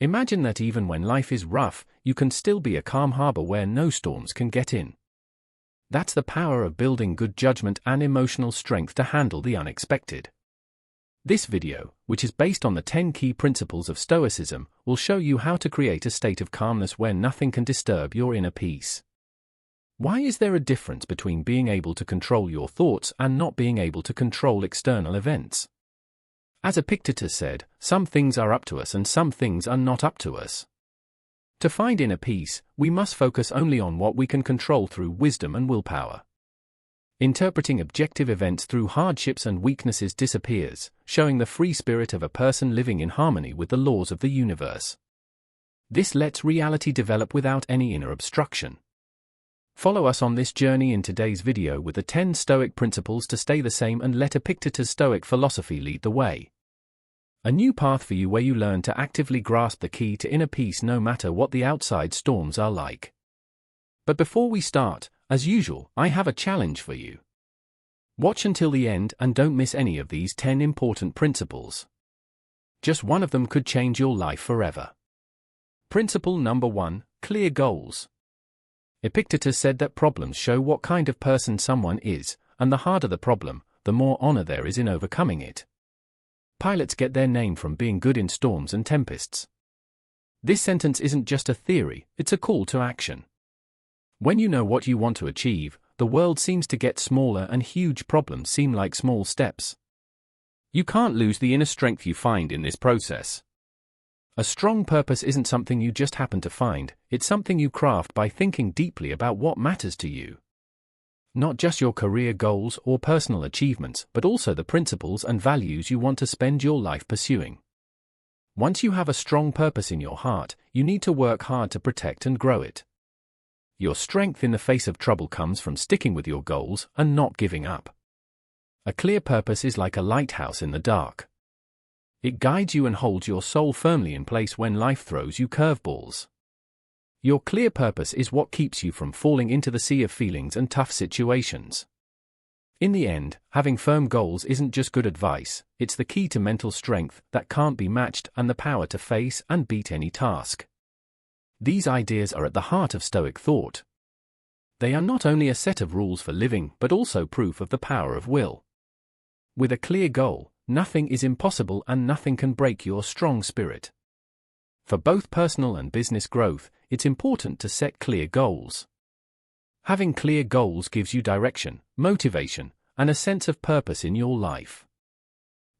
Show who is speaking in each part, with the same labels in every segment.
Speaker 1: Imagine that even when life is rough, you can still be a calm harbor where no storms can get in. That's the power of building good judgment and emotional strength to handle the unexpected. This video, which is based on the 10 key principles of Stoicism, will show you how to create a state of calmness where nothing can disturb your inner peace. Why is there a difference between being able to control your thoughts and not being able to control external events? As Epictetus said, some things are up to us and some things are not up to us. To find inner peace, we must focus only on what we can control through wisdom and willpower. Interpreting objective events through hardships and weaknesses disappears, showing the free spirit of a person living in harmony with the laws of the universe. This lets reality develop without any inner obstruction. Follow us on this journey in today's video with the 10 Stoic principles to stay the same and let Epictetus' Stoic philosophy lead the way. A new path for you where you learn to actively grasp the key to inner peace no matter what the outside storms are like. But before we start, as usual, I have a challenge for you. Watch until the end and don't miss any of these 10 important principles. Just one of them could change your life forever. Principle number 1, clear goals. Epictetus said that problems show what kind of person someone is, and the harder the problem, the more honor there is in overcoming it. Pilots get their name from being good in storms and tempests. This sentence isn't just a theory, it's a call to action. When you know what you want to achieve, the world seems to get smaller and huge problems seem like small steps. You can't lose the inner strength you find in this process. A strong purpose isn't something you just happen to find, it's something you craft by thinking deeply about what matters to you. Not just your career goals or personal achievements, but also the principles and values you want to spend your life pursuing. Once you have a strong purpose in your heart, you need to work hard to protect and grow it. Your strength in the face of trouble comes from sticking with your goals and not giving up. A clear purpose is like a lighthouse in the dark. It guides you and holds your soul firmly in place when life throws you curveballs. Your clear purpose is what keeps you from falling into the sea of feelings and tough situations. In the end, having firm goals isn't just good advice, it's the key to mental strength that can't be matched and the power to face and beat any task. These ideas are at the heart of Stoic thought. They are not only a set of rules for living but also proof of the power of will. With a clear goal, nothing is impossible and nothing can break your strong spirit. For both personal and business growth, it's important to set clear goals. Having clear goals gives you direction, motivation, and a sense of purpose in your life.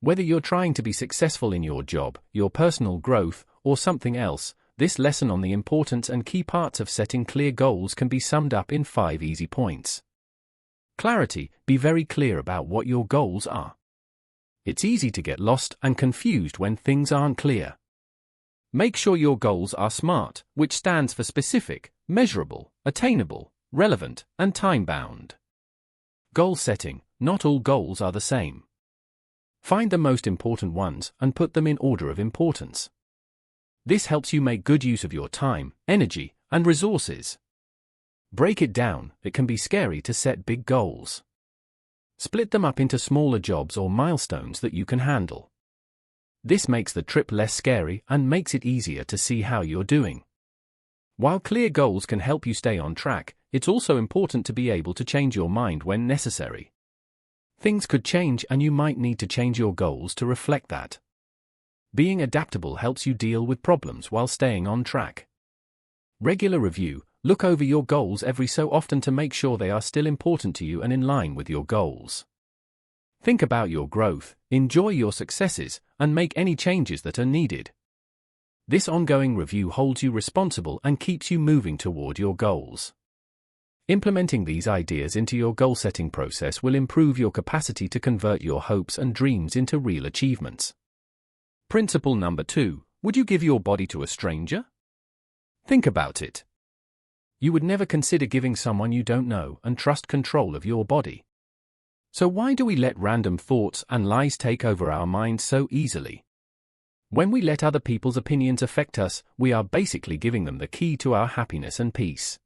Speaker 1: Whether you're trying to be successful in your job, your personal growth, or something else, this lesson on the importance and key parts of setting clear goals can be summed up in 5 easy points. Clarity: be very clear about what your goals are. It's easy to get lost and confused when things aren't clear. Make sure your goals are SMART, which stands for specific, measurable, attainable, relevant, and time-bound. Goal setting: not all goals are the same. Find the most important ones and put them in order of importance. This helps you make good use of your time, energy, and resources. Break it down: it can be scary to set big goals. Split them up into smaller jobs or milestones that you can handle. This makes the trip less scary and makes it easier to see how you're doing. While clear goals can help you stay on track, it's also important to be able to change your mind when necessary. Things could change and you might need to change your goals to reflect that. Being adaptable helps you deal with problems while staying on track. Regular review: look over your goals every so often to make sure they are still important to you and in line with your goals. Think about your growth, enjoy your successes, and make any changes that are needed. This ongoing review holds you responsible and keeps you moving toward your goals. Implementing these ideas into your goal-setting process will improve your capacity to convert your hopes and dreams into real achievements. Principle number 2, would you give your body to a stranger? Think about it. You would never consider giving someone you don't know and trust control of your body. So why do we let random thoughts and lies take over our minds so easily? When we let other people's opinions affect us, we are basically giving them the key to our happiness and peace.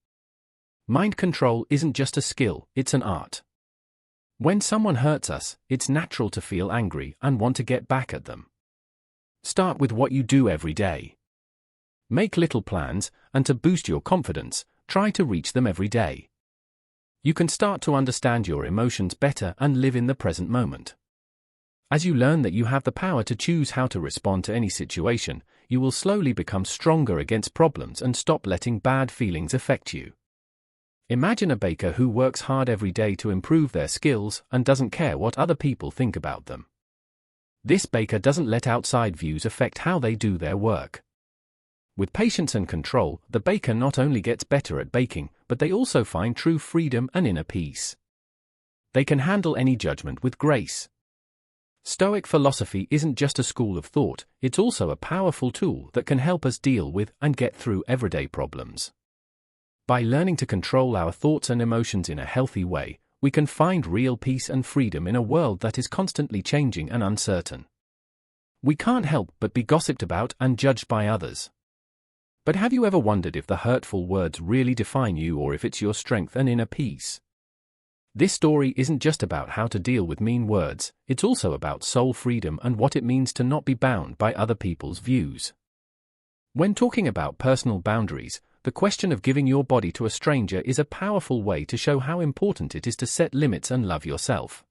Speaker 1: Mind control isn't just a skill, it's an art. When someone hurts us, it's natural to feel angry and want to get back at them. Start with what you do every day. Make little plans, and to boost your confidence, try to reach them every day. You can start to understand your emotions better and live in the present moment. As you learn that you have the power to choose how to respond to any situation, you will slowly become stronger against problems and stop letting bad feelings affect you. Imagine a baker who works hard every day to improve their skills and doesn't care what other people think about them. This baker doesn't let outside views affect how they do their work. With patience and control, the baker not only gets better at baking, but they also find true freedom and inner peace. They can handle any judgment with grace. Stoic philosophy isn't just a school of thought, it's also a powerful tool that can help us deal with and get through everyday problems. By learning to control our thoughts and emotions in a healthy way, we can find real peace and freedom in a world that is constantly changing and uncertain. We can't help but be gossiped about and judged by others. But have you ever wondered if the hurtful words really define you or if it's your strength and inner peace? This story isn't just about how to deal with mean words, it's also about soul freedom and what it means to not be bound by other people's views. When talking about personal boundaries, the question of giving your body to a stranger is a powerful way to show how important it is to set limits and love yourself.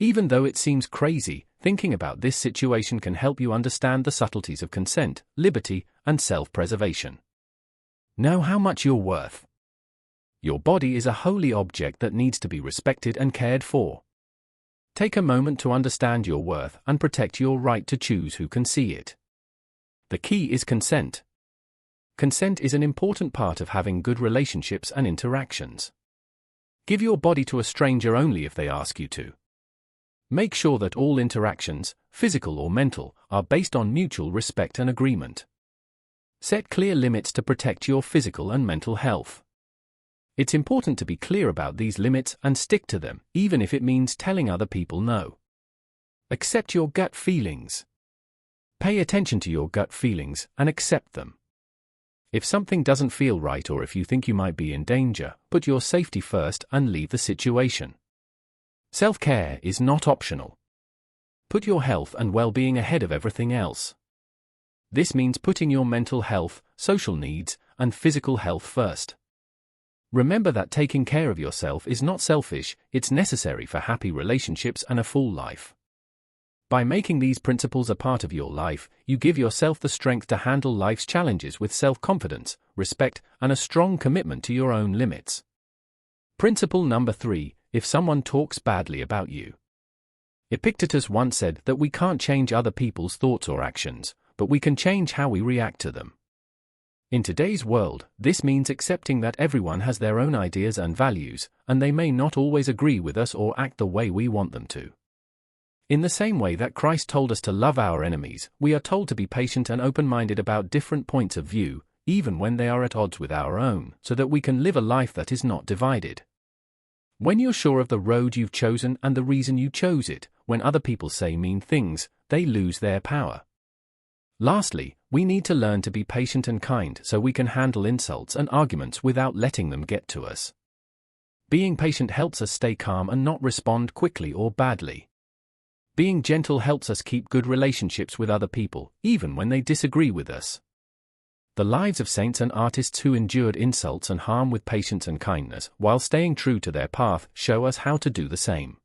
Speaker 1: Even though it seems crazy, thinking about this situation can help you understand the subtleties of consent, liberty, and self-preservation. Know how much you're worth. Your body is a holy object that needs to be respected and cared for. Take a moment to understand your worth and protect your right to choose who can see it. The key is consent. Consent is an important part of having good relationships and interactions. Give your body to a stranger only if they ask you to. Make sure that all interactions, physical or mental, are based on mutual respect and agreement. Set clear limits to protect your physical and mental health. It's important to be clear about these limits and stick to them, even if it means telling other people no. Accept your gut feelings. Pay attention to your gut feelings and accept them. If something doesn't feel right or if you think you might be in danger, put your safety first and leave the situation. Self-care is not optional. Put your health and well-being ahead of everything else. This means putting your mental health, social needs, and physical health first. Remember that taking care of yourself is not selfish, it's necessary for happy relationships and a full life. By making these principles a part of your life, you give yourself the strength to handle life's challenges with self-confidence, respect, and a strong commitment to your own limits. Principle number 3, if someone talks badly about you. Epictetus once said that we can't change other people's thoughts or actions, but we can change how we react to them. In today's world, this means accepting that everyone has their own ideas and values, and they may not always agree with us or act the way we want them to. In the same way that Christ told us to love our enemies, we are told to be patient and open-minded about different points of view, even when they are at odds with our own, so that we can live a life that is not divided. When you're sure of the road you've chosen and the reason you chose it, when other people say mean things, they lose their power. Lastly, we need to learn to be patient and kind so we can handle insults and arguments without letting them get to us. Being patient helps us stay calm and not respond quickly or badly. Being gentle helps us keep good relationships with other people, even when they disagree with us. The lives of saints and artists who endured insults and harm with patience and kindness while staying true to their path show us how to do the same.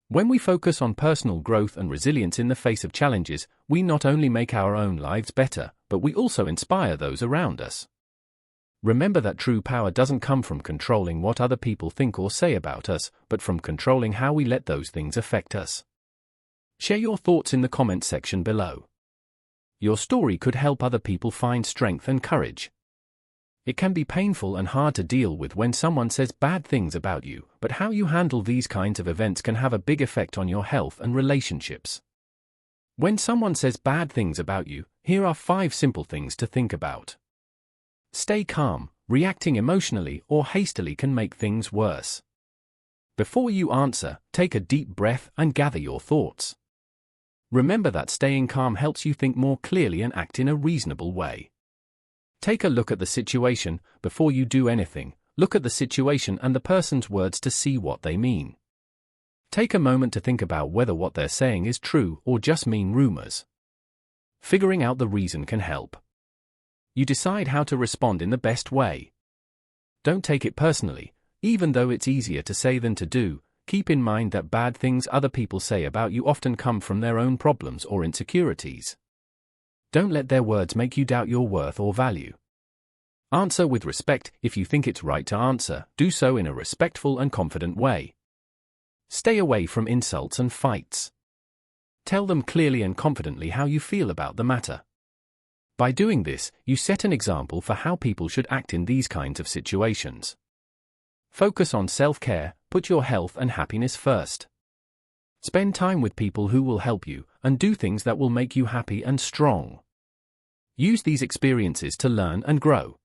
Speaker 1: When we focus on personal growth and resilience in the face of challenges, we not only make our own lives better, but we also inspire those around us. Remember that true power doesn't come from controlling what other people think or say about us, but from controlling how we let those things affect us. Share your thoughts in the comments section below. Your story could help other people find strength and courage. It can be painful and hard to deal with when someone says bad things about you, but how you handle these kinds of events can have a big effect on your health and relationships. When someone says bad things about you, here are 5 simple things to think about. Stay calm. Reacting emotionally or hastily can make things worse. Before you answer, take a deep breath and gather your thoughts. Remember that staying calm helps you think more clearly and act in a reasonable way. Take a look at the situation. Before you do anything, look at the situation and the person's words to see what they mean. Take a moment to think about whether what they're saying is true or just mean rumors. Figuring out the reason can help. You decide how to respond in the best way. Don't take it personally, even though it's easier to say than to do. Keep in mind that bad things other people say about you often come from their own problems or insecurities. Don't let their words make you doubt your worth or value. Answer with respect. If you think it's right to answer, do so in a respectful and confident way. Stay away from insults and fights. Tell them clearly and confidently how you feel about the matter. By doing this, you set an example for how people should act in these kinds of situations. Focus on self-care. Put your health and happiness first. Spend time with people who will help you, and do things that will make you happy and strong. Use these experiences to learn and grow.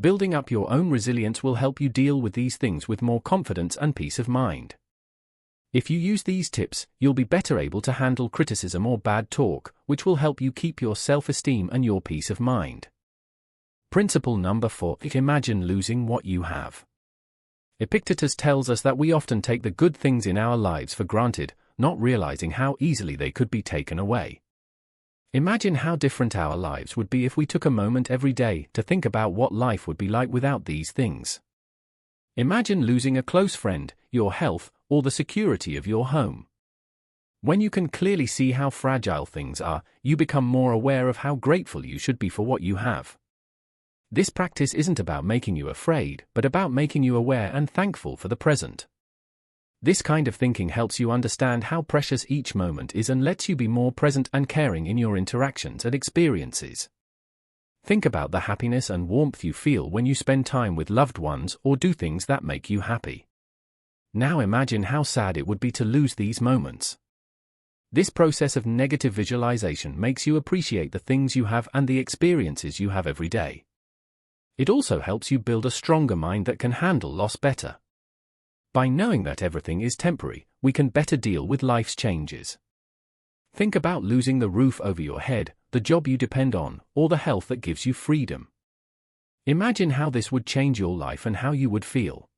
Speaker 1: Building up your own resilience will help you deal with these things with more confidence and peace of mind. If you use these tips, you'll be better able to handle criticism or bad talk, which will help you keep your self-esteem and your peace of mind. Principle number 4. Imagine losing what you have. Epictetus tells us that we often take the good things in our lives for granted, not realizing how easily they could be taken away. Imagine how different our lives would be if we took a moment every day to think about what life would be like without these things. Imagine losing a close friend, your health, or the security of your home. When you can clearly see how fragile things are, you become more aware of how grateful you should be for what you have. This practice isn't about making you afraid, but about making you aware and thankful for the present. This kind of thinking helps you understand how precious each moment is and lets you be more present and caring in your interactions and experiences. Think about the happiness and warmth you feel when you spend time with loved ones or do things that make you happy. Now imagine how sad it would be to lose these moments. This process of negative visualization makes you appreciate the things you have and the experiences you have every day. It also helps you build a stronger mind that can handle loss better. By knowing that everything is temporary, we can better deal with life's changes. Think about losing the roof over your head, the job you depend on, or the health that gives you freedom. Imagine how this would change your life and how you would feel.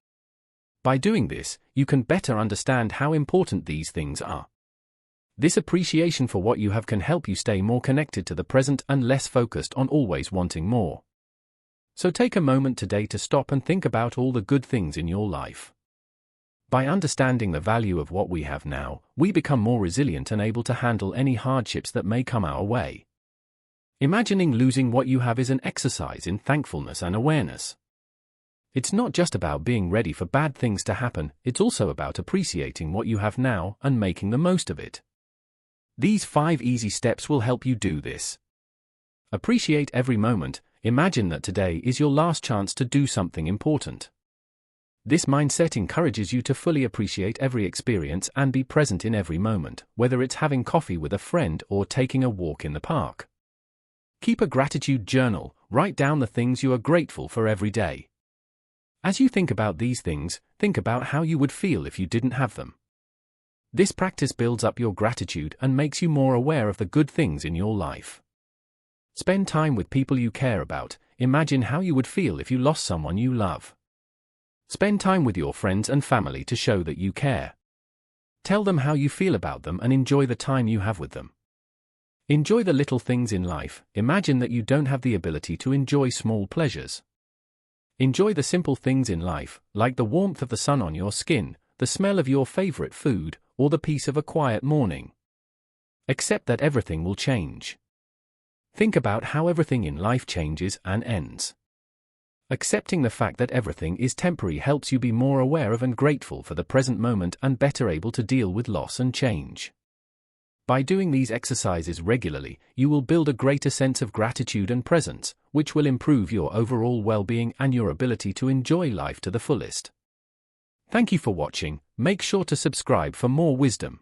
Speaker 1: By doing this, you can better understand how important these things are. This appreciation for what you have can help you stay more connected to the present and less focused on always wanting more. So take a moment today to stop and think about all the good things in your life. By understanding the value of what we have now, we become more resilient and able to handle any hardships that may come our way. Imagining losing what you have is an exercise in thankfulness and awareness. It's not just about being ready for bad things to happen, it's also about appreciating what you have now and making the most of it. These 5 easy steps will help you do this. Appreciate every moment. Imagine that today is your last chance to do something important. This mindset encourages you to fully appreciate every experience and be present in every moment, whether it's having coffee with a friend or taking a walk in the park. Keep a gratitude journal. Write down the things you are grateful for every day. As you think about these things, think about how you would feel if you didn't have them. This practice builds up your gratitude and makes you more aware of the good things in your life. Spend time with people you care about. Imagine how you would feel if you lost someone you love. Spend time with your friends and family to show that you care. Tell them how you feel about them and enjoy the time you have with them. Enjoy the little things in life. Imagine that you don't have the ability to enjoy small pleasures. Enjoy the simple things in life, like the warmth of the sun on your skin, the smell of your favorite food, or the peace of a quiet morning. Accept that everything will change. Think about how everything in life changes and ends. Accepting the fact that everything is temporary helps you be more aware of and grateful for the present moment and better able to deal with loss and change. By doing these exercises regularly, you will build a greater sense of gratitude and presence, which will improve your overall well-being and your ability to enjoy life to the fullest. Thank you for watching. Make sure to subscribe for more wisdom.